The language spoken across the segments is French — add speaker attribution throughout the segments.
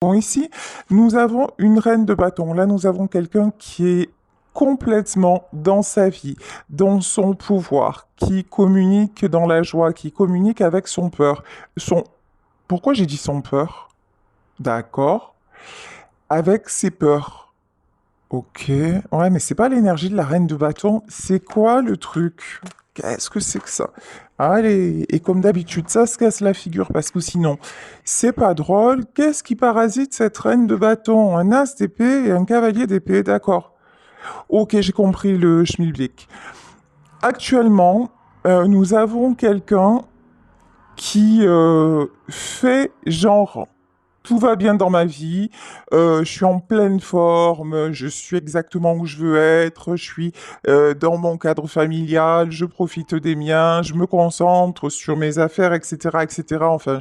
Speaker 1: Bon, ici, nous avons une reine de bâton. Là, nous avons quelqu'un qui est complètement dans sa vie, dans son pouvoir, qui communique dans la joie, qui communique avec son peur. Son... Pourquoi j'ai dit son peur? D'accord. Avec ses peurs. Ok. Ouais, mais c'est pas l'énergie de la reine de bâton. C'est quoi le truc? Qu'est-ce que c'est que ça? Allez, et comme d'habitude, ça se casse la figure parce que sinon, c'est pas drôle. Qu'est-ce qui parasite cette reine de bâton? Un as d'épée et un cavalier d'épée, d'accord. Ok, j'ai compris le schmilblick. Actuellement, nous avons quelqu'un qui fait genre tout va bien dans ma vie, je suis en pleine forme, je suis exactement où je veux être, je suis dans mon cadre familial, je profite des miens, je me concentre sur mes affaires, etc., etc. Enfin,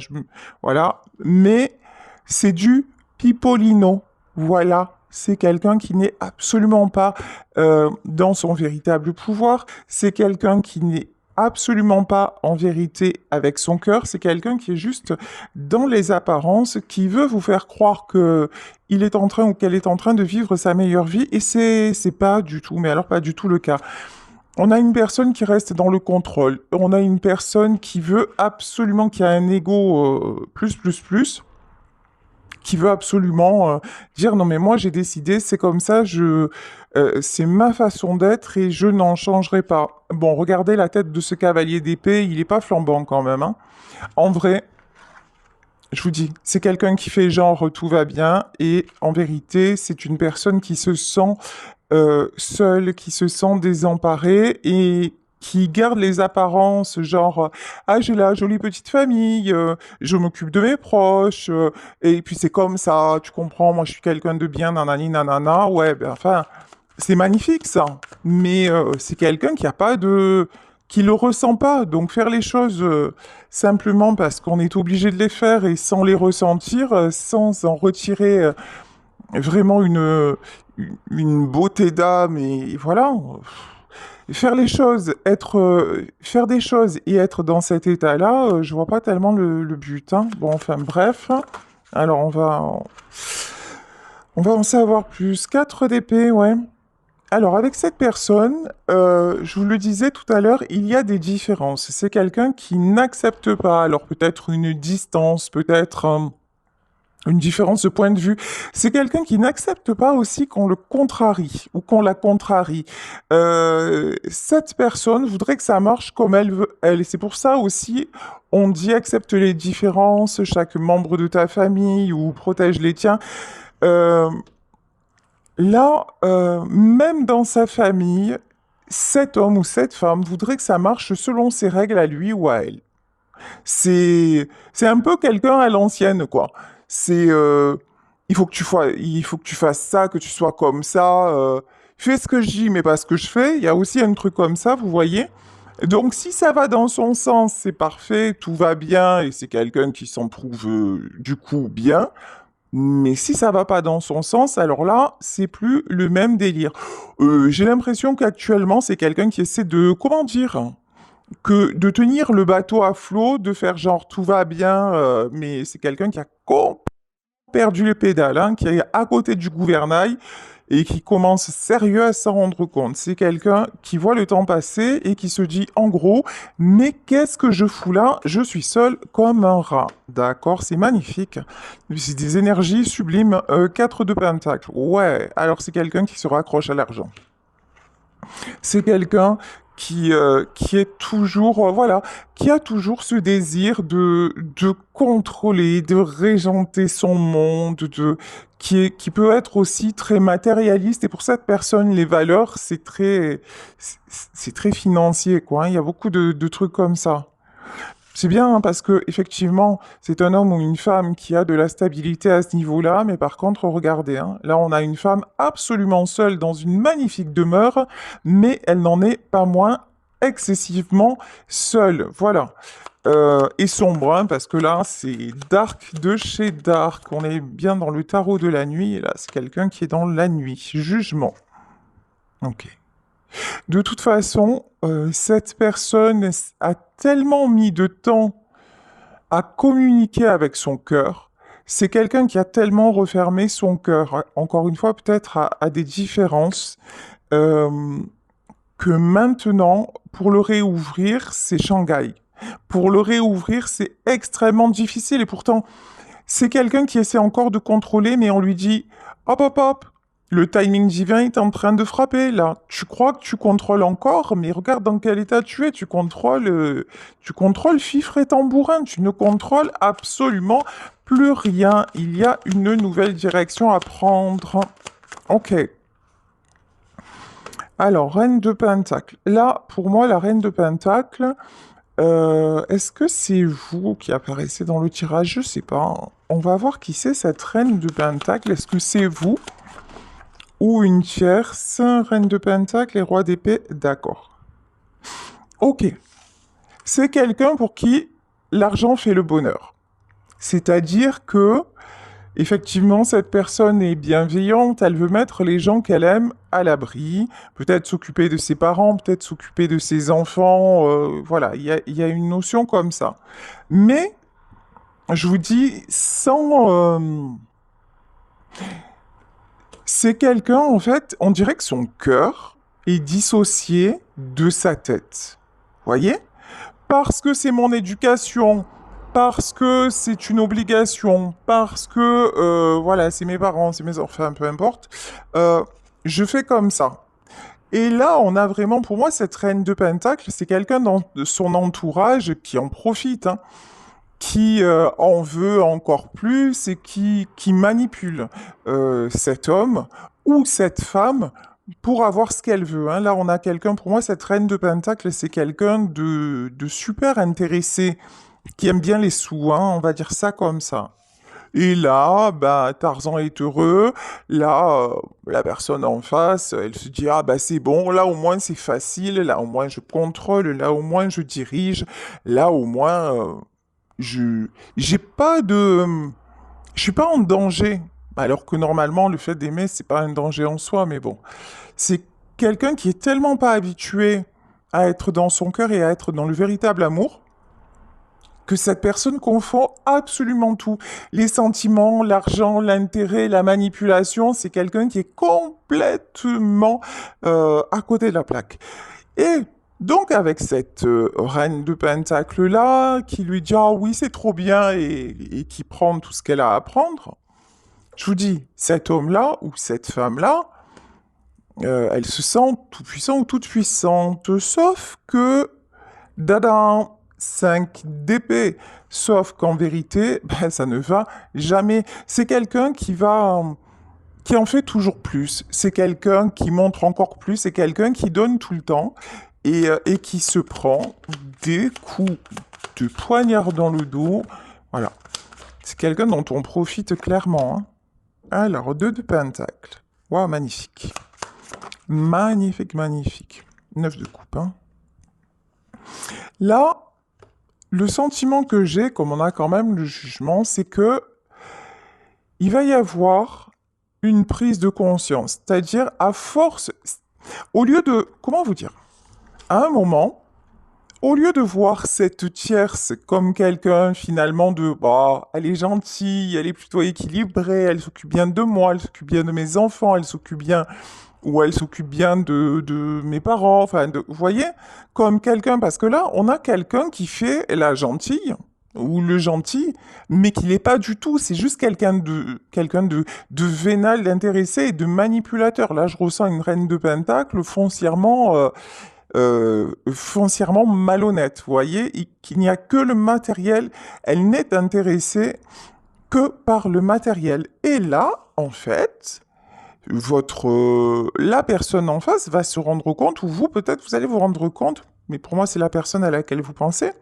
Speaker 1: voilà. Mais c'est du pipolino. Voilà. C'est quelqu'un qui n'est absolument pas dans son véritable pouvoir. C'est quelqu'un qui n'est absolument pas en vérité avec son cœur. C'est quelqu'un qui est juste dans les apparences, qui veut vous faire croire que il est en train ou qu'elle est en train de vivre sa meilleure vie, et c'est pas du tout, mais alors pas du tout le cas. On a une personne qui reste dans le contrôle. On a une personne qui veut absolument, qui a un ego plus, qui veut absolument dire non mais moi j'ai décidé, c'est comme ça, c'est ma façon d'être et je n'en changerai pas. Bon, regardez la tête de ce cavalier d'épée, il est pas flambant quand même, hein. En vrai, je vous dis, c'est quelqu'un qui fait genre tout va bien et en vérité, c'est une personne qui se sent seule, qui se sent désemparée et qui garde les apparences, genre ah j'ai la jolie petite famille, je m'occupe de mes proches, et puis c'est comme ça, tu comprends, moi je suis quelqu'un de bien, nanani nanana, ouais, ben enfin c'est magnifique ça, mais c'est quelqu'un qui a pas de qui le ressent pas, donc faire les choses simplement parce qu'on est obligé de les faire et sans les ressentir, sans en retirer vraiment une beauté d'âme et voilà. Faire les choses, faire des choses et être dans cet état-là, je vois pas tellement le but, hein. Bon, enfin bref. Alors on va en savoir plus. 4 d'épée, ouais. Alors, avec cette personne, je vous le disais tout à l'heure, il y a des différences. C'est quelqu'un qui n'accepte pas, alors peut-être une distance, peut-être une différence de point de vue. C'est quelqu'un qui n'accepte pas aussi qu'on le contrarie ou qu'on la contrarie. Cette personne voudrait que ça marche comme elle veut, elle. Et c'est pour ça aussi, on dit accepte les différences, chaque membre de ta famille ou protège les tiens. Euh, Là, même dans sa famille, cet homme ou cette femme voudrait que ça marche selon ses règles à lui ou à elle. C'est un peu quelqu'un à l'ancienne, quoi. C'est il faut que tu fasses ça, que tu sois comme ça. Fais ce que je dis, mais pas ce que je fais. Il y a aussi un truc comme ça, vous voyez. Donc, si ça va dans son sens, c'est parfait, tout va bien, et c'est quelqu'un qui s'en trouve du coup bien. Mais si ça va pas dans son sens, alors là, c'est plus le même délire. J'ai l'impression qu'actuellement, c'est quelqu'un qui essaie de, comment dire, que de tenir le bateau à flot, de faire genre tout va bien, mais c'est quelqu'un qui a complètement perdu les pédales, hein, qui est à côté du gouvernail et qui commence sérieux à s'en rendre compte. C'est quelqu'un qui voit le temps passer et qui se dit en gros, mais qu'est-ce que je fous là? Je suis seul comme un rat. D'accord, c'est magnifique. C'est des énergies sublimes. 4 de pentacle. Ouais, alors c'est quelqu'un qui se raccroche à l'argent. C'est quelqu'un qui est toujours, voilà, qui a toujours ce désir de contrôler, de régenter son monde, qui peut être aussi très matérialiste. Et pour cette personne, les valeurs, c'est très financier, quoi, hein. Il y a beaucoup de trucs comme ça. C'est bien hein, parce que effectivement, c'est un homme ou une femme qui a de la stabilité à ce niveau-là, mais par contre, regardez, hein, là on a une femme absolument seule dans une magnifique demeure, mais elle n'en est pas moins excessivement seule. Voilà. Et sombre, hein, parce que là, c'est dark de chez dark. On est bien dans le tarot de la nuit, et là, c'est quelqu'un qui est dans la nuit. Jugement. Ok. De toute façon, cette personne a tellement mis de temps à communiquer avec son cœur, C'est quelqu'un qui a tellement refermé son cœur, encore une fois, peut-être à des différences, euh, que maintenant, pour le réouvrir, c'est Shanghai. Pour le réouvrir, c'est extrêmement difficile et pourtant, c'est quelqu'un qui essaie encore de contrôler, mais on lui dit, hop, hop, hop, le timing divin est en train de frapper, là. Tu crois que tu contrôles encore, mais regarde dans quel état tu es. Tu contrôles fifre et tambourin. Tu ne contrôles absolument plus rien. Il y a une nouvelle direction à prendre. Ok. Alors, Reine de Pentacle. Là, pour moi, la Reine de Pentacle, est-ce que c'est vous qui apparaissez dans le tirage? Je sais pas. On va voir qui c'est cette Reine de Pentacle. Est-ce que c'est vous ou une tierce? Reine de Pentacle et Roi d'épée? D'accord. Ok. C'est quelqu'un pour qui l'argent fait le bonheur. C'est-à-dire que effectivement, cette personne est bienveillante, elle veut mettre les gens qu'elle aime à l'abri, peut-être s'occuper de ses parents, peut-être s'occuper de ses enfants, voilà, il y a une notion comme ça. Mais, je vous dis, c'est quelqu'un, en fait, on dirait que son cœur est dissocié de sa tête. Voyez? Parce que c'est mon éducation, parce que c'est une obligation, parce que voilà, c'est mes parents, c'est mes enfants, peu importe, euh, je fais comme ça. Et là, on a vraiment, pour moi, cette reine de Pentacle, c'est quelqu'un dans son entourage qui en profite, hein, qui en veut encore plus et qui manipule cet homme ou cette femme pour avoir ce qu'elle veut. Hein. Là, on a quelqu'un, pour moi, cette reine de Pentacle, c'est quelqu'un de super intéressé, qui aime bien les sous, hein, on va dire ça comme ça. Et là, bah, Tarzan est heureux. Là, la personne en face, elle se dit, ah bah c'est bon, là au moins c'est facile, là au moins je contrôle, là au moins je dirige, là au moins je j'ai pas de je suis pas en danger. Alors que normalement le fait d'aimer c'est pas un danger en soi, mais bon, c'est quelqu'un qui est tellement pas habitué à être dans son cœur et à être dans le véritable amour que cette personne confond absolument tout. Les sentiments, l'argent, l'intérêt, la manipulation, c'est quelqu'un qui est complètement à côté de la plaque. Et donc avec cette reine de Pentacle là, qui lui dit ah oui c'est trop bien et qui prend tout ce qu'elle a à prendre, je vous dis, cet homme-là ou cette femme-là, elle se sent tout puissant ou toute puissante, sauf que dada, 5 d'épée. Sauf qu'en vérité, ben, ça ne va jamais. C'est quelqu'un qui en fait toujours plus. C'est quelqu'un qui montre encore plus. C'est quelqu'un qui donne tout le temps et qui se prend des coups de poignard dans le dos. Voilà. C'est quelqu'un dont on profite clairement. Hein. Alors, 2 de pentacle. Waouh, magnifique. Magnifique, magnifique. 9 de coupe. Hein. Là, le sentiment que j'ai, comme on a quand même le jugement, c'est que il va y avoir une prise de conscience. C'est-à-dire, à force, au lieu de, comment vous dire, à un moment, au lieu de voir cette tierce comme quelqu'un finalement de, bah, elle est gentille, elle est plutôt équilibrée, elle s'occupe bien de moi, elle s'occupe bien de mes enfants, elle s'occupe bien ou elle s'occupe bien de mes parents, enfin, vous voyez, comme quelqu'un, parce que là, on a quelqu'un qui fait la gentille, ou le gentil, mais qui n'est pas du tout, c'est juste quelqu'un de vénal, d'intéressé et de manipulateur. Là, je ressens une reine de pentacle foncièrement malhonnête, vous voyez, qu'il n'y a que le matériel, elle n'est intéressée que par le matériel. Et là, en fait, la personne en face va se rendre compte, ou vous peut-être vous allez vous rendre compte, mais pour moi c'est la personne à laquelle vous pensez.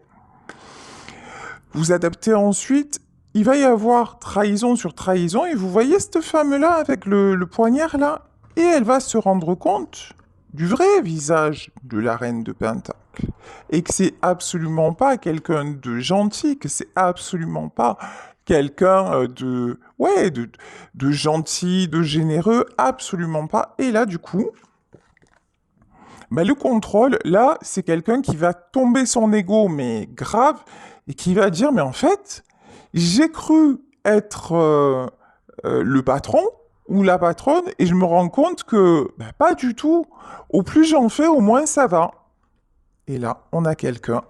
Speaker 1: Vous adaptez ensuite, il va y avoir trahison sur trahison, et vous voyez cette femme-là avec le poignard là, et elle va se rendre compte du vrai visage de la reine de Pentacle. Et que c'est absolument pas quelqu'un de gentil, que c'est absolument pas quelqu'un de gentil, de généreux, absolument pas. Et là, du coup, bah, le contrôle, là, c'est quelqu'un qui va tomber son ego, mais grave, et qui va dire, mais en fait, j'ai cru être le patron ou la patronne et je me rends compte que ben, pas du tout. Au plus j'en fais, au moins ça va. Et là, on a quelqu'un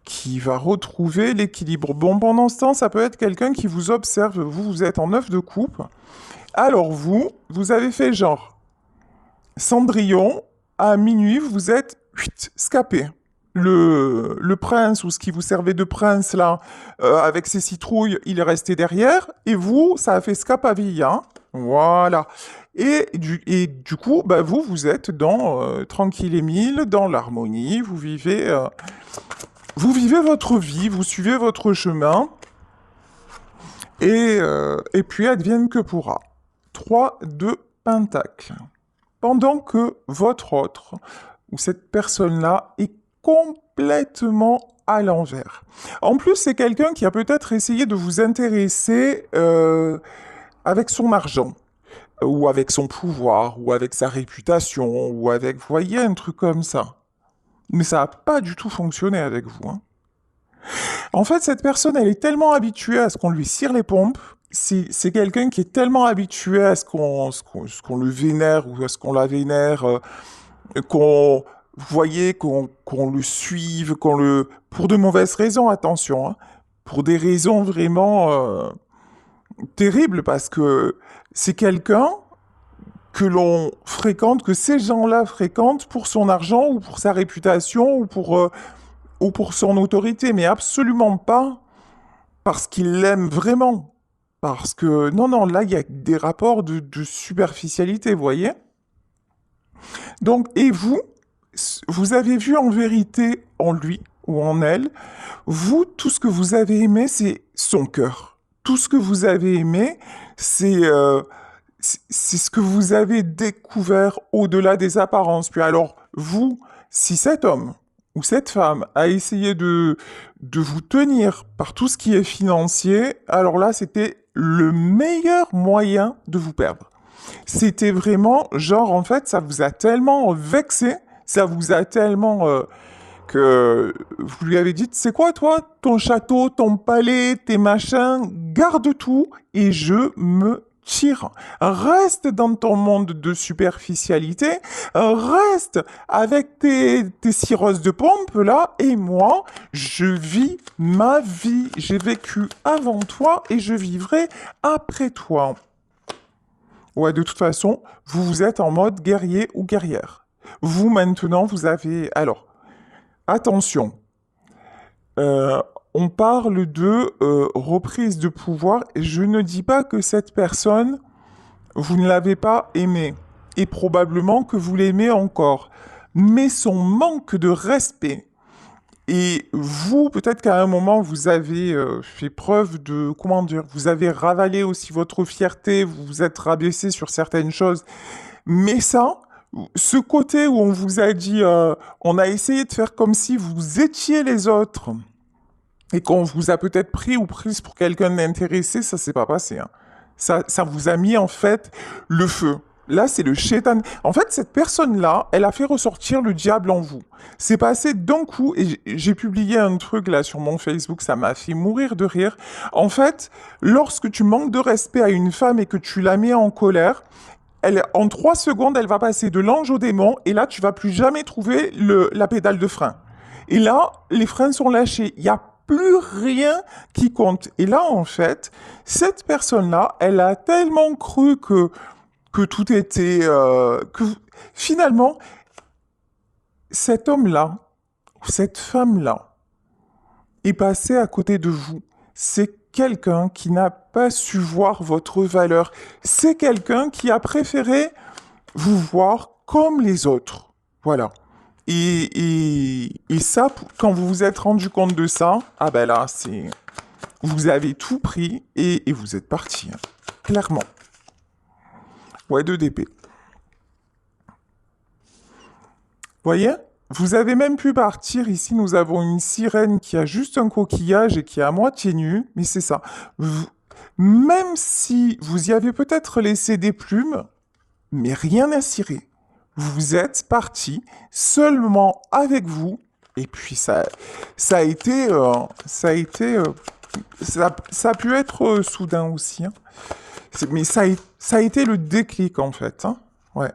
Speaker 1: qui va retrouver l'équilibre. Bon, pendant ce temps, ça peut être quelqu'un qui vous observe. Vous, vous êtes en œuf de coupe. Alors vous avez fait genre Cendrillon, à minuit, vous êtes scapé. Le prince, ou ce qui vous servait de prince, là, avec ses citrouilles, il est resté derrière. Et vous, ça a fait scapaville, hein. Voilà. Et du coup, bah, vous êtes dans tranquille et mille, dans l'harmonie. Vous vivez votre vie, vous suivez votre chemin. Et puis, advienne que pourra. 3 de Pentacle. Pendant que votre autre, ou cette personne-là, est complètement à l'envers. En plus, c'est quelqu'un qui a peut-être essayé de vous intéresser avec son argent, ou avec son pouvoir, ou avec sa réputation, ou avec, vous voyez, un truc comme ça. Mais ça n'a pas du tout fonctionné avec vous, hein. En fait, cette personne, elle est tellement habituée à ce qu'on lui cire les pompes. C'est quelqu'un qui est tellement habitué à ce qu'on le vénère ou à ce qu'on la vénère, qu'on voyez qu'on le suive, pour de mauvaises raisons, attention, hein, pour des raisons vraiment terribles parce que c'est quelqu'un que l'on fréquente, que ces gens-là fréquentent pour son argent ou pour sa réputation ou pour son autorité, mais absolument pas parce qu'il l'aime vraiment. Parce que, non, non, là, il y a des rapports de superficialité, vous voyez? Donc, et vous avez vu en vérité en lui ou en elle, vous, tout ce que vous avez aimé, c'est son cœur. Tout ce que vous avez aimé, c'est ce que vous avez découvert au-delà des apparences. Puis alors, vous, si cet homme ou cette femme a essayé de vous tenir par tout ce qui est financier, alors là, c'était le meilleur moyen de vous perdre. C'était vraiment, genre, en fait, ça vous a tellement vexé, ça vous a tellement que vous lui avez dit, c'est quoi toi, ton château, ton palais, tes machins, garde tout et je me tire. Reste dans ton monde de superficialité, reste avec tes cirrhoses de pompe là, et moi, je vis ma vie. J'ai vécu avant toi et je vivrai après toi. Ouais, de toute façon, vous êtes en mode guerrier ou guerrière. Vous, maintenant, vous avez... Alors, attention, euh, on parle de reprise de pouvoir et je ne dis pas que cette personne, vous ne l'avez pas aimée et probablement que vous l'aimez encore. Mais son manque de respect et vous, peut-être qu'à un moment, vous avez fait preuve de, comment dire, vous avez ravalé aussi votre fierté, vous vous êtes rabaissé sur certaines choses. Mais ça, ce côté où on vous a dit, on a essayé de faire comme si vous étiez les autres et qu'on vous a peut-être pris ou prise pour quelqu'un d'intéressé, ça s'est pas passé, hein. Ça vous a mis en fait le feu. Là, c'est le shaitan. En fait, cette personne-là, elle a fait ressortir le diable en vous. C'est passé d'un coup, et j'ai publié un truc là sur mon Facebook, ça m'a fait mourir de rire. En fait, lorsque tu manques de respect à une femme et que tu la mets en colère, en 3 secondes, elle va passer de l'ange au démon, et là, tu vas plus jamais trouver la pédale de frein. Et là, les freins sont lâchés. Il n'y a plus rien qui compte. Et là, en fait, cette personne-là, elle a tellement cru que tout était... finalement, cet homme-là, ou cette femme-là, est passé à côté de vous. C'est quelqu'un qui n'a pas su voir votre valeur. C'est quelqu'un qui a préféré vous voir comme les autres. Voilà. Et ça, quand vous vous êtes rendu compte de ça, ah ben là, c'est... Vous avez tout pris et vous êtes parti, hein. Clairement. Ouais, 2 d'épée. Voyez? Vous avez même pu partir. Ici, nous avons une sirène qui a juste un coquillage et qui est à moitié nue. Mais c'est ça. Même si vous y avez peut-être laissé des plumes, mais rien à cirer. Vous êtes parti seulement avec vous. Et puis ça a été Ça a pu être soudain aussi, hein. Mais ça a été le déclic, en fait, hein. Ouais.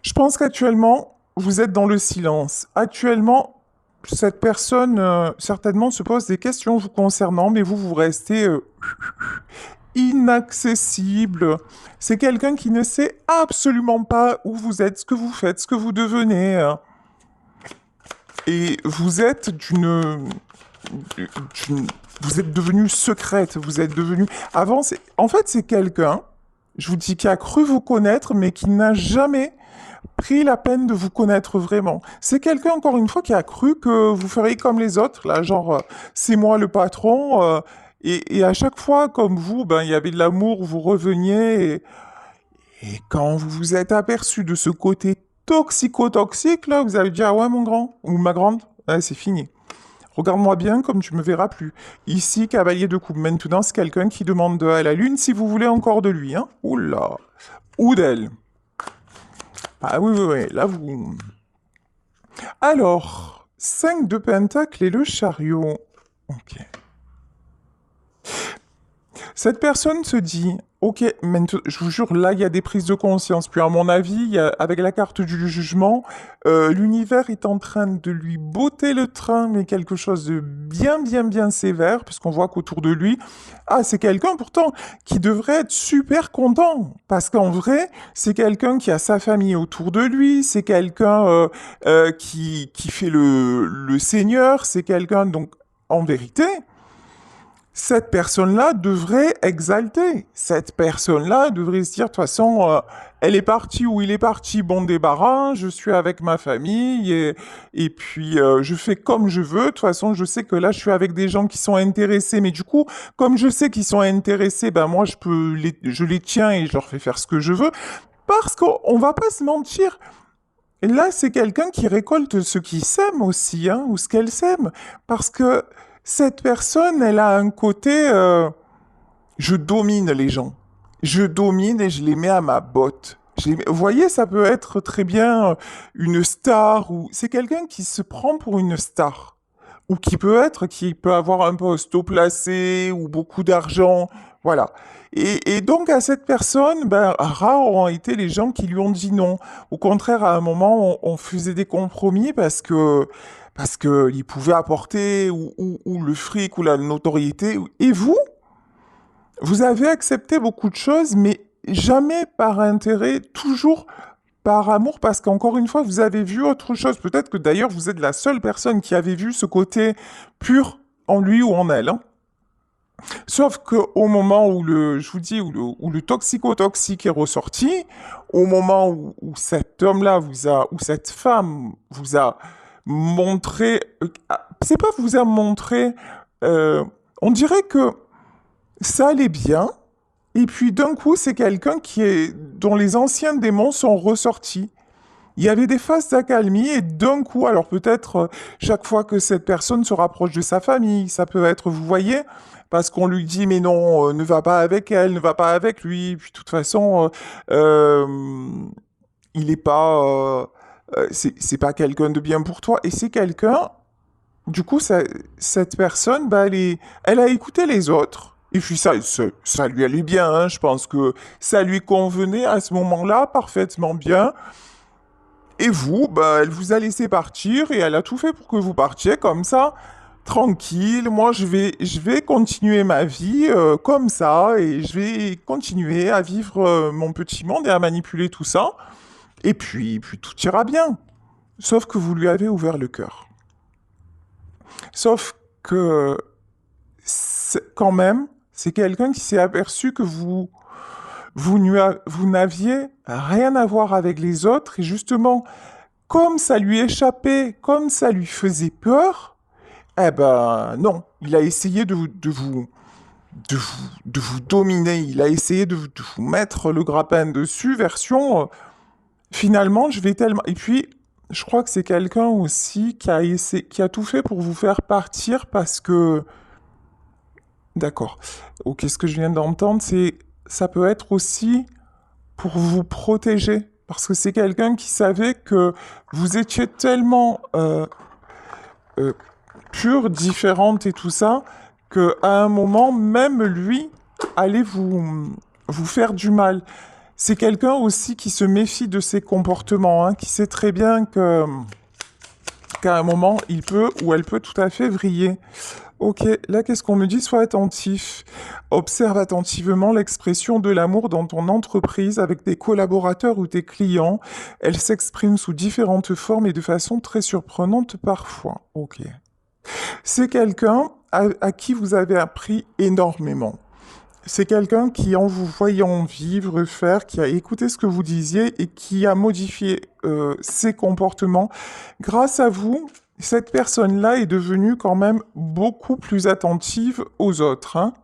Speaker 1: Je pense qu'actuellement, vous êtes dans le silence. Actuellement, cette personne, certainement, se pose des questions vous concernant, mais vous restez inaccessible. C'est quelqu'un qui ne sait absolument pas où vous êtes, ce que vous faites, ce que vous devenez, hein. Et vous êtes vous êtes devenu secrète, vous êtes devenu... Avant, en fait, c'est quelqu'un, je vous dis, qui a cru vous connaître, mais qui n'a jamais pris la peine de vous connaître vraiment. C'est quelqu'un, encore une fois, qui a cru que vous feriez comme les autres, là, genre, c'est moi le patron, et à chaque fois, comme vous, ben, il y avait de l'amour, vous reveniez, et quand vous vous êtes aperçu de ce côté toxico-toxique, là, vous avez dit, ah ouais, mon grand, ou ma grande, ouais, c'est fini. Regarde-moi bien comme tu me verras plus. Ici, cavalier de coupe. Maintenant, c'est quelqu'un qui demande à la lune si vous voulez encore de lui, hein. Oula. Ou d'elle. Ah oui, oui, oui, là, vous... Alors, 5 de pentacle et le chariot. Ok. Cette personne se dit, ok, maintenant, je vous jure, là, il y a des prises de conscience. Puis, à mon avis, avec la carte du jugement, l'univers est en train de lui botter le train, mais quelque chose de bien, bien, bien sévère, puisqu'on voit qu'autour de lui, ah, c'est quelqu'un pourtant qui devrait être super content, parce qu'en vrai, c'est quelqu'un qui a sa famille autour de lui, c'est quelqu'un qui fait le seigneur, c'est quelqu'un, donc, en vérité, cette personne-là devrait exalter. Cette personne-là devrait se dire, de toute façon, elle est partie ou il est parti, bon débarras, je suis avec ma famille et puis je fais comme je veux. De toute façon, je sais que là, je suis avec des gens qui sont intéressés, mais du coup, comme je sais qu'ils sont intéressés, ben moi, je les tiens et je leur fais faire ce que je veux. Parce qu'on va pas se mentir. Et là, c'est quelqu'un qui récolte ce qu'il sème aussi, hein, ou ce qu'elle sème. Parce que cette personne, elle a un côté, je domine les gens. Je domine et je les mets à ma botte. Vous voyez, ça peut être très bien une star ou c'est quelqu'un qui se prend pour une star ou qui peut avoir un poste haut placé ou beaucoup d'argent, voilà. Et donc à cette personne, ben, rares ont été les gens qui lui ont dit non. Au contraire, à un moment, on faisait des compromis parce que il pouvait apporter ou le fric ou la notoriété. Et vous avez accepté beaucoup de choses, mais jamais par intérêt, toujours par amour, parce qu'encore une fois, vous avez vu autre chose. Peut-être que d'ailleurs, vous êtes la seule personne qui avait vu ce côté pur en lui ou en elle, hein. Sauf qu'au moment où je vous dis, où le toxico-toxique est ressorti, au moment où cet homme-là où cette femme vous a montré, c'est pas vous a montré, on dirait que ça allait bien, et puis d'un coup, c'est quelqu'un dont les anciens démons sont ressortis. Il y avait des phases d'accalmie et d'un coup, alors peut-être chaque fois que cette personne se rapproche de sa famille, ça peut être, vous voyez, parce qu'on lui dit mais non, ne va pas avec elle, ne va pas avec lui, puis de toute façon, il est pas, c'est pas quelqu'un de bien pour toi et c'est quelqu'un. Du coup, cette personne, bah, elle a écouté les autres. Et puis ça lui allait bien, hein. Je pense que ça lui convenait à ce moment-là parfaitement bien. Et vous, bah, elle vous a laissé partir et elle a tout fait pour que vous partiez comme ça, tranquille. Moi, je vais continuer ma vie comme ça et je vais continuer à vivre mon petit monde et à manipuler tout ça. Et puis tout ira bien. Sauf que vous lui avez ouvert le cœur. Sauf que quand même, c'est quelqu'un qui s'est aperçu que vous n'aviez rien à voir avec les autres et justement, comme ça lui échappait, comme ça lui faisait peur, eh ben non, il a essayé de vous dominer, il a essayé de vous mettre le grappin dessus, version finalement je vais tellement... Et puis, je crois que c'est quelqu'un aussi qui a tout fait pour vous faire partir parce que... D'accord. Ok, ce que je viens d'entendre, ça peut être aussi pour vous protéger. Parce que c'est quelqu'un qui savait que vous étiez tellement euh, pure, différente et tout ça, qu'à un moment, même lui allait vous faire du mal. C'est quelqu'un aussi qui se méfie de ses comportements, hein, qui sait très bien qu'à un moment, il peut ou elle peut tout à fait vriller. Ok, là, qu'est-ce qu'on me dit? Sois attentif. Observe attentivement l'expression de l'amour dans ton entreprise avec des collaborateurs ou tes clients. Elle s'exprime sous différentes formes et de façon très surprenante parfois. Ok. C'est quelqu'un à qui vous avez appris énormément. C'est quelqu'un qui, en vous voyant vivre, faire, qui a écouté ce que vous disiez et qui a modifié ses comportements. Grâce à vous, cette personne-là est devenue quand même beaucoup plus attentive aux autres, hein,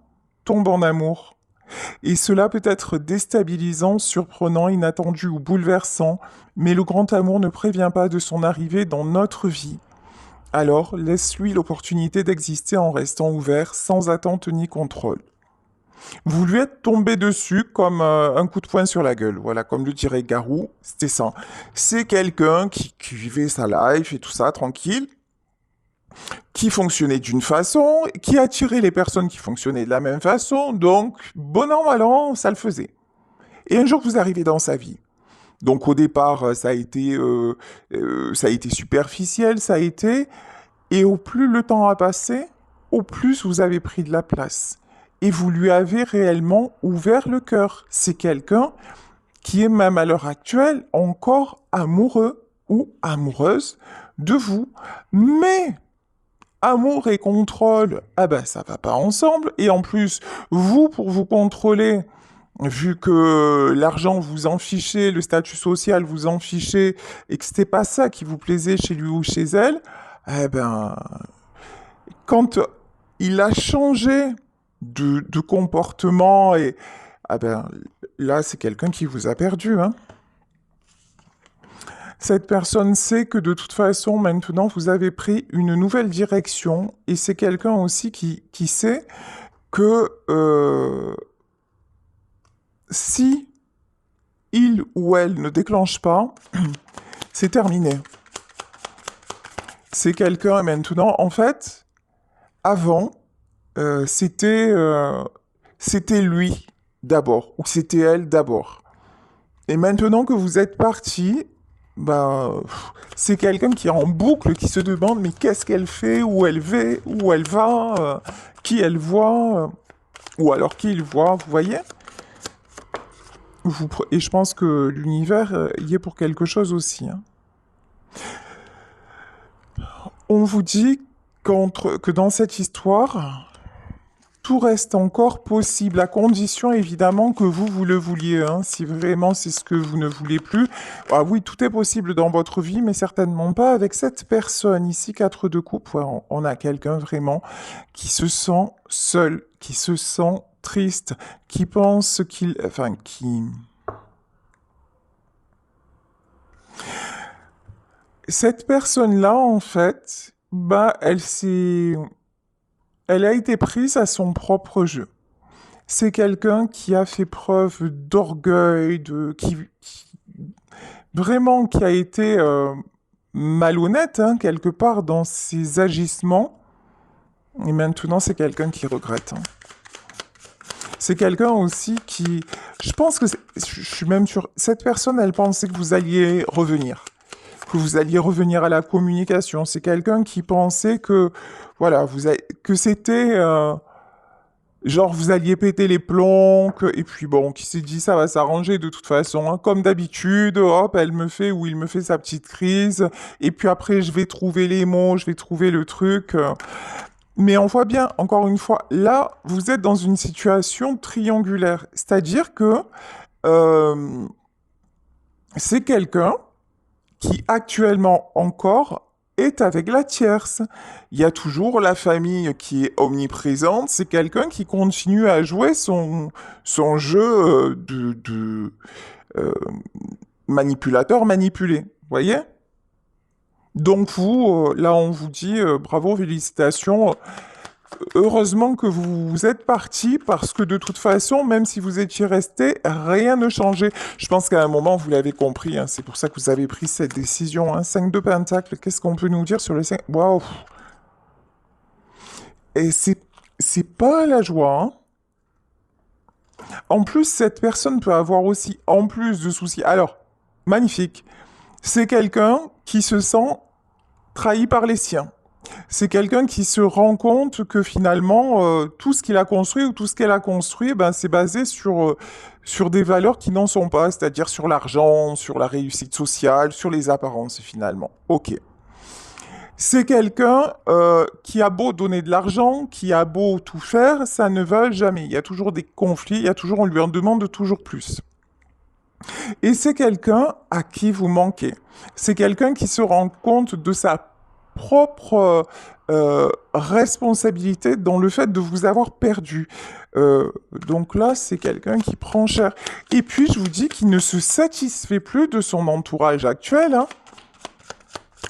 Speaker 1: tombe en amour. Et cela peut être déstabilisant, surprenant, inattendu ou bouleversant, mais le grand amour ne prévient pas de son arrivée dans notre vie. Alors, laisse-lui l'opportunité d'exister en restant ouvert, sans attente ni contrôle. Vous lui êtes tombé dessus comme un coup de poing sur la gueule. Voilà, comme le dirait Garou, c'était ça. C'est quelqu'un qui vivait sa life et tout ça, tranquille, qui fonctionnait d'une façon, qui attirait les personnes qui fonctionnaient de la même façon, donc, bon an, mal an, ça le faisait. Et un jour, vous arrivez dans sa vie. Donc, au départ, ça a été superficiel, ça a été, et au plus le temps a passé, au plus vous avez pris de la place. Et vous lui avez réellement ouvert le cœur. C'est quelqu'un qui est même à l'heure actuelle encore amoureux ou amoureuse de vous. Mais amour et contrôle, ah ben ça va pas ensemble. Et en plus, vous, pour vous contrôler, vu que l'argent vous en fichez, le statut social vous en fichez, et que c'était pas ça qui vous plaisait chez lui ou chez elle, eh ben, quand il a changé de comportement et ah ben là c'est quelqu'un qui vous a perdu, hein. Cette personne sait que de toute façon maintenant vous avez pris une nouvelle direction et c'est quelqu'un aussi qui sait que si il ou elle ne déclenche pas, c'est terminé. C'est quelqu'un maintenant, en fait, avant, c'était lui d'abord, ou c'était elle d'abord. Et maintenant que vous êtes parti, bah, c'est quelqu'un qui est en boucle, qui se demande mais qu'est-ce qu'elle fait, où elle va, qui elle voit, ou alors qui il voit, vous voyez? Et je pense que l'univers y est pour quelque chose aussi, hein. On vous dit que dans cette histoire, tout reste encore possible, à condition évidemment que vous le vouliez, hein, si vraiment c'est ce que vous ne voulez plus. Ah oui, tout est possible dans votre vie, mais certainement pas avec cette personne. Ici, 4 de coupe, ouais, on a quelqu'un vraiment qui se sent seul, qui se sent triste, qui pense qu'il... Enfin, qui... Cette personne-là, en fait, bah, elle a été prise à son propre jeu. C'est quelqu'un qui a fait preuve d'orgueil, vraiment qui a été malhonnête, hein, quelque part dans ses agissements. Et maintenant, c'est quelqu'un qui regrette, hein. C'est quelqu'un aussi qui... Je pense que... Je suis même sûre... Cette personne, elle pensait que vous alliez revenir. Que vous alliez revenir à la communication. C'est quelqu'un qui pensait que... Voilà, que c'était... genre, vous alliez péter les plombs, et puis bon, qui s'est dit, ça va s'arranger de toute façon, hein. Comme d'habitude, hop, elle me fait, ou il me fait sa petite crise, et puis après, je vais trouver les mots, je vais trouver le truc. Mais on voit bien, encore une fois, là, vous êtes dans une situation triangulaire. C'est-à-dire que euh, c'est quelqu'un qui actuellement encore est avec la tierce. Il y a toujours la famille qui est omniprésente. C'est quelqu'un qui continue à jouer son jeu euh, manipulateur manipulé. Vous voyez? Donc vous, là, on vous dit bravo, félicitations. Heureusement que vous êtes parti parce que de toute façon, même si vous étiez resté, rien ne changeait. Je pense qu'à un moment, vous l'avez compris, hein, c'est pour ça que vous avez pris cette décision, hein. 5 de Pentacle, qu'est-ce qu'on peut nous dire sur le 5? Waouh! Et c'est pas la joie, hein. En plus, cette personne peut avoir aussi, en plus de soucis. Alors, magnifique. C'est quelqu'un qui se sent trahi par les siens. C'est quelqu'un qui se rend compte que finalement, tout ce qu'il a construit ou tout ce qu'elle a construit, ben, c'est basé sur des valeurs qui n'en sont pas, c'est-à-dire sur l'argent, sur la réussite sociale, sur les apparences finalement. Ok. C'est quelqu'un qui a beau donner de l'argent, qui a beau tout faire, ça ne va jamais. Il y a toujours des conflits, il y a toujours, on lui en demande toujours plus. Et c'est quelqu'un à qui vous manquez. C'est quelqu'un qui se rend compte de sa propre responsabilité dans le fait de vous avoir perdu. Donc là, c'est quelqu'un qui prend cher. Et puis, je vous dis qu'il ne se satisfait plus de son entourage actuel, hein.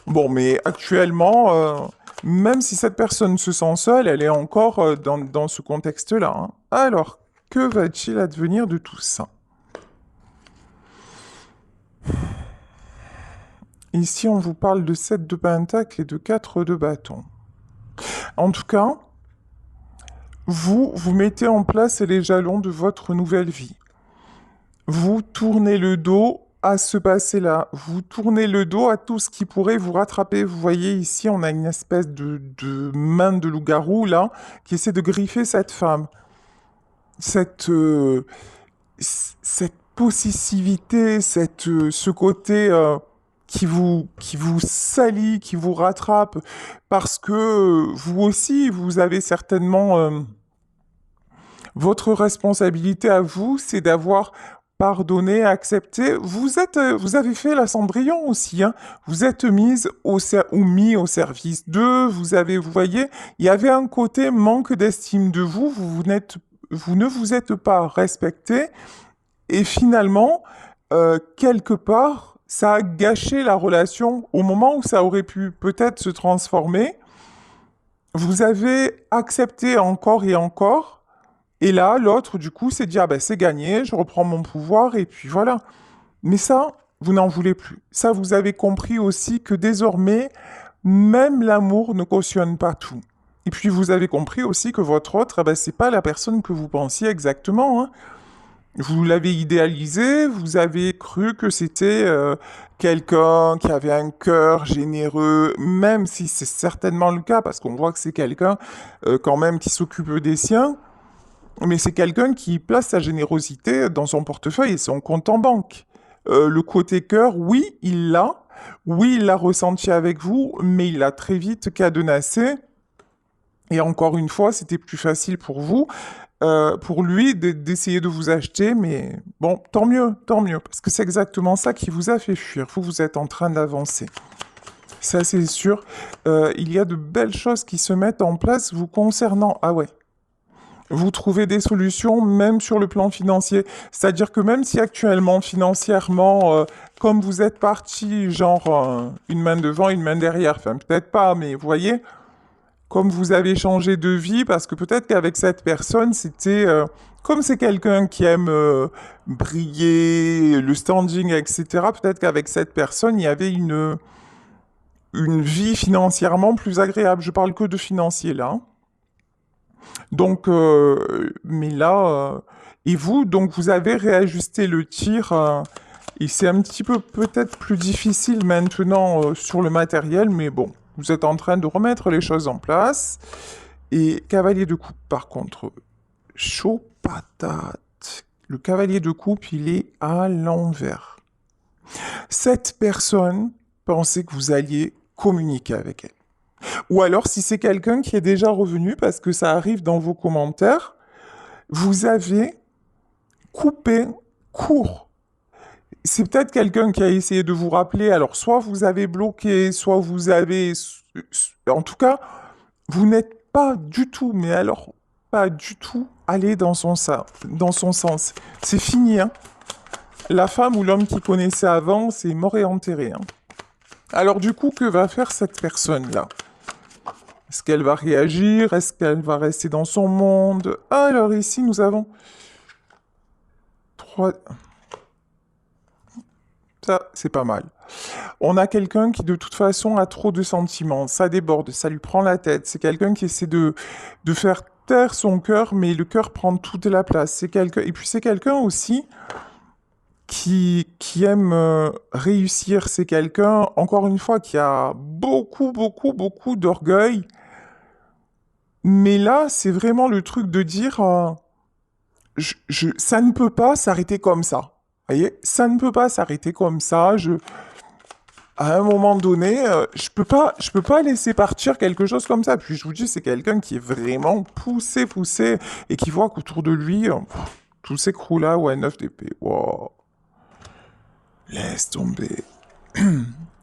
Speaker 1: Bon, mais actuellement, même si cette personne se sent seule, elle est encore dans ce contexte-là, hein. Alors, que va-t-il advenir de tout ça? Ici, on vous parle de 7 de pentacles et de 4 de bâtons. En tout cas, vous mettez en place les jalons de votre nouvelle vie. Vous tournez le dos à ce passé-là. Vous tournez le dos à tout ce qui pourrait vous rattraper. Vous voyez ici, on a une espèce de main de loup-garou, là, qui essaie de griffer cette femme. Cette possessivité, ce côté qui vous salit, qui vous rattrape, parce que vous aussi, vous avez certainement votre responsabilité à vous, c'est d'avoir pardonné, accepté. Vous avez fait la Cendrillon aussi, hein. Vous êtes mise ou mis au service d'eux. Vous voyez, il y avait un côté manque d'estime de vous. Vous ne vous êtes pas respecté. Et finalement, quelque part, ça a gâché la relation au moment où ça aurait pu peut-être se transformer. Vous avez accepté encore et encore. Et là, l'autre, du coup, s'est dit, ah ben c'est gagné, je reprends mon pouvoir, et puis voilà. Mais ça, vous n'en voulez plus. Ça, vous avez compris aussi que désormais, même l'amour ne cautionne pas tout. Et puis, vous avez compris aussi que votre autre, eh ben, c'est pas la personne que vous pensiez exactement, hein. Vous l'avez idéalisé, vous avez cru que c'était quelqu'un qui avait un cœur généreux, même si c'est certainement le cas, parce qu'on voit que c'est quelqu'un quand même qui s'occupe des siens, mais c'est quelqu'un qui place sa générosité dans son portefeuille et son compte en banque. Le côté cœur, oui, il l'a ressenti avec vous, mais il l'a très vite cadenassé. Et encore une fois, c'était plus facile pour lui, d'essayer de vous acheter, mais bon, tant mieux, parce que c'est exactement ça qui vous a fait fuir. Vous êtes en train d'avancer. Ça, c'est sûr. Il y a de belles choses qui se mettent en place vous concernant. Ah ouais. Vous trouvez des solutions même sur le plan financier. C'est-à-dire que même si actuellement, financièrement, comme vous êtes parti, genre une main devant, une main derrière, enfin peut-être pas, mais vous voyez, comme vous avez changé de vie, parce que peut-être qu'avec cette personne, c'était... comme c'est quelqu'un qui aime briller, le standing, etc., peut-être qu'avec cette personne, il y avait une vie financièrement plus agréable. Je parle que de financier là, hein. Donc, mais là, et vous, donc vous avez réajusté le tir, et c'est un petit peu peut-être plus difficile maintenant sur le matériel, mais bon, vous êtes en train de remettre les choses en place. Et cavalier de coupe, par contre, chaud patate. Le cavalier de coupe, il est à l'envers. Cette personne pensait que vous alliez communiquer avec elle. Ou alors, si c'est quelqu'un qui est déjà revenu, parce que ça arrive dans vos commentaires, vous avez coupé court. C'est peut-être quelqu'un qui a essayé de vous rappeler, alors soit vous avez bloqué, soit vous avez... En tout cas, vous n'êtes pas du tout, mais alors pas du tout allé dans son sens. C'est fini, hein. La femme ou l'homme qui connaissait avant, c'est mort et enterré, hein. Alors du coup, que va faire cette personne-là? Est-ce qu'elle va réagir? Est-ce qu'elle va rester dans son monde? Alors ici, nous avons 3... Ça, c'est pas mal. On a quelqu'un qui, de toute façon, a trop de sentiments. Ça déborde, ça lui prend la tête. C'est quelqu'un qui essaie de faire taire son cœur, mais le cœur prend toute la place. C'est quelqu'un... Et puis, c'est quelqu'un aussi qui aime réussir. C'est quelqu'un, encore une fois, qui a beaucoup, beaucoup, beaucoup d'orgueil. Mais là, c'est vraiment le truc de dire, ça ne peut pas s'arrêter comme ça. Vous voyez, ça ne peut pas s'arrêter comme ça. À un moment donné, je peux pas laisser partir quelque chose comme ça. Puis je vous dis, c'est quelqu'un qui est vraiment poussé, poussé, et qui voit qu'autour de lui, tout s'écroule là. Ouais, 9 d'épée. Wow. Laisse tomber.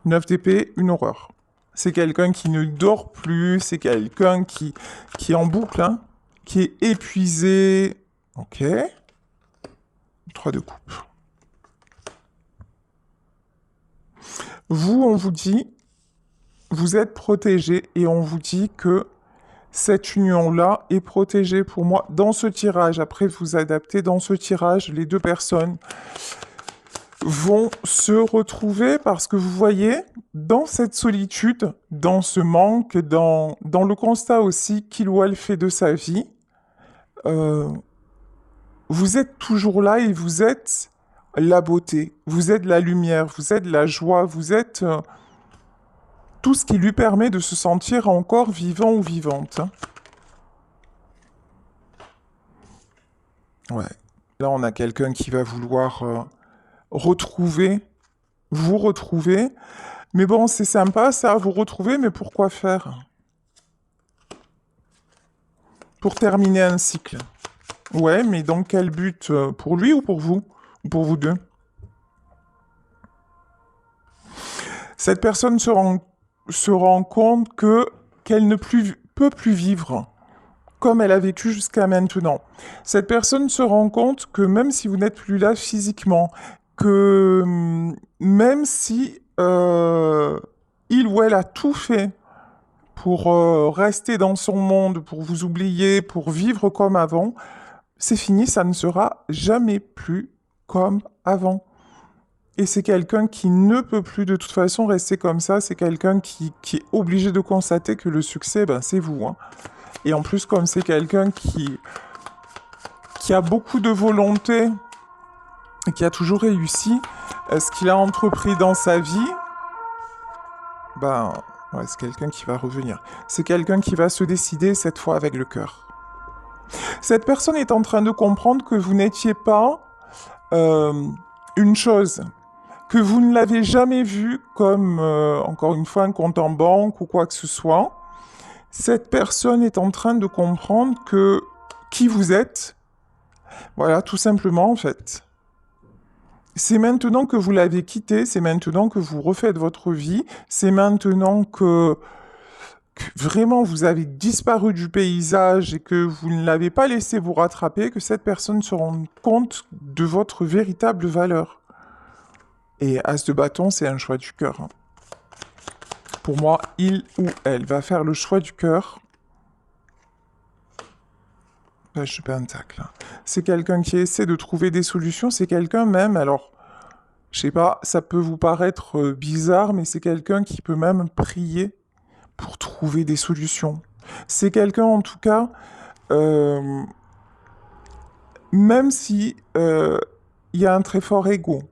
Speaker 1: 9 d'épée, une horreur. C'est quelqu'un qui ne dort plus, c'est quelqu'un qui est en boucle, hein, qui est épuisé. Ok. 3 de coupe. Vous, on vous dit, vous êtes protégé et on vous dit que cette union-là est protégée pour moi dans ce tirage. Après, vous adaptez dans ce tirage, les deux personnes vont se retrouver parce que vous voyez, dans cette solitude, dans ce manque, dans le constat aussi qu'il ou elle fait de sa vie, vous êtes toujours là et vous êtes la beauté, vous êtes la lumière, vous êtes la joie, vous êtes tout ce qui lui permet de se sentir encore vivant ou vivante. Ouais. Là, on a quelqu'un qui va vouloir vous retrouver. Mais bon, c'est sympa, ça, vous retrouver, mais pourquoi faire? Pour terminer un cycle. Ouais, mais dans quel but? Pour lui ou pour vous? Ou pour vous deux? Cette personne se rend compte qu'elle ne peut plus vivre comme elle a vécu jusqu'à maintenant. Cette personne se rend compte que même si vous n'êtes plus là physiquement, que même si il ou elle a tout fait pour rester dans son monde, pour vous oublier, pour vivre comme avant, c'est fini, ça ne sera jamais plus comme avant. Et c'est quelqu'un qui ne peut plus de toute façon rester comme ça, c'est quelqu'un qui est obligé de constater que le succès, ben, c'est vous. Hein. Et en plus, comme c'est quelqu'un qui a beaucoup de volonté et qui a toujours réussi, ce qu'il a entrepris dans sa vie, ben, ouais, c'est quelqu'un qui va revenir. C'est quelqu'un qui va se décider cette fois avec le cœur. Cette personne est en train de comprendre que vous n'étiez pas une chose, que vous ne l'avez jamais vu comme, encore une fois, un compte en banque ou quoi que ce soit. Cette personne est en train de comprendre que qui vous êtes, voilà, tout simplement en fait. C'est maintenant que vous l'avez quitté, c'est maintenant que vous refaites votre vie, c'est maintenant que vraiment vous avez disparu du paysage et que vous ne l'avez pas laissé vous rattraper, que cette personne se rende compte de votre véritable valeur. Et As de bâton, c'est un choix du cœur. Hein. Pour moi, il ou elle va faire le choix du cœur. Page de pentacle. C'est quelqu'un qui essaie de trouver des solutions. C'est quelqu'un même, alors, je sais pas, ça peut vous paraître bizarre, mais c'est quelqu'un qui peut même prier pour trouver des solutions. C'est quelqu'un, en tout cas, même si il y a un très fort ego,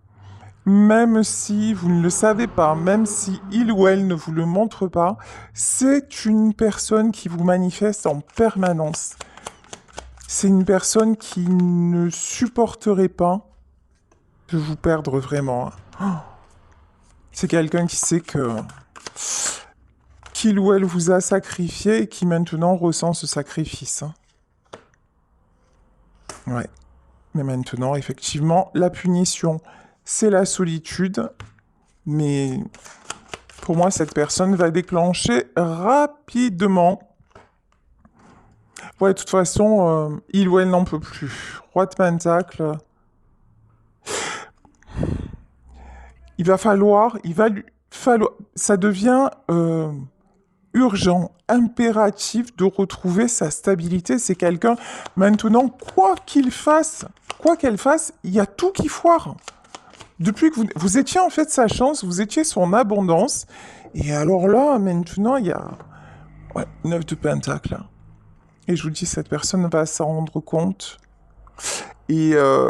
Speaker 1: même si vous ne le savez pas, même si il ou elle ne vous le montre pas, c'est une personne qui vous manifeste en permanence. C'est une personne qui ne supporterait pas de vous perdre vraiment. C'est quelqu'un qui sait qu'il ou elle vous a sacrifié et qui maintenant ressent ce sacrifice. Ouais. Mais maintenant, effectivement, la punition, c'est la solitude. Mais pour moi, cette personne va déclencher rapidement. Ouais, de toute façon, il ou elle n'en peut plus. Roi de Pentacle. Il va falloir, ça devient urgent, impératif de retrouver sa stabilité. C'est quelqu'un, maintenant, quoi qu'elle fasse, il y a tout qui foire. Depuis que vous étiez en fait sa chance, vous étiez son abondance. Et alors là, maintenant, il y a 9 de Pentacle. Et je vous dis, cette personne va s'en rendre compte. Et, euh,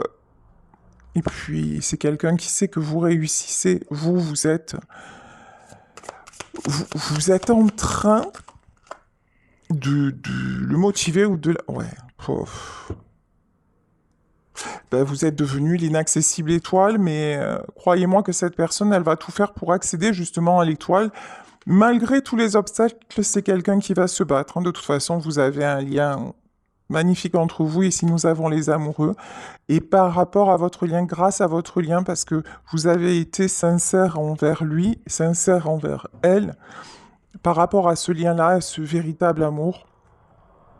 Speaker 1: et puis, c'est quelqu'un qui sait que vous réussissez. Vous êtes en train de le motiver ou de... Ouais. Pouf. Ben, vous êtes devenu l'inaccessible étoile, mais croyez-moi que cette personne, elle va tout faire pour accéder justement à l'étoile. Malgré tous les obstacles, c'est quelqu'un qui va se battre, hein. De toute façon, vous avez un lien magnifique entre vous ici nous avons les amoureux. Et par rapport à votre lien, grâce à votre lien, parce que vous avez été sincère envers lui, sincère envers elle, par rapport à ce lien-là, à ce véritable amour,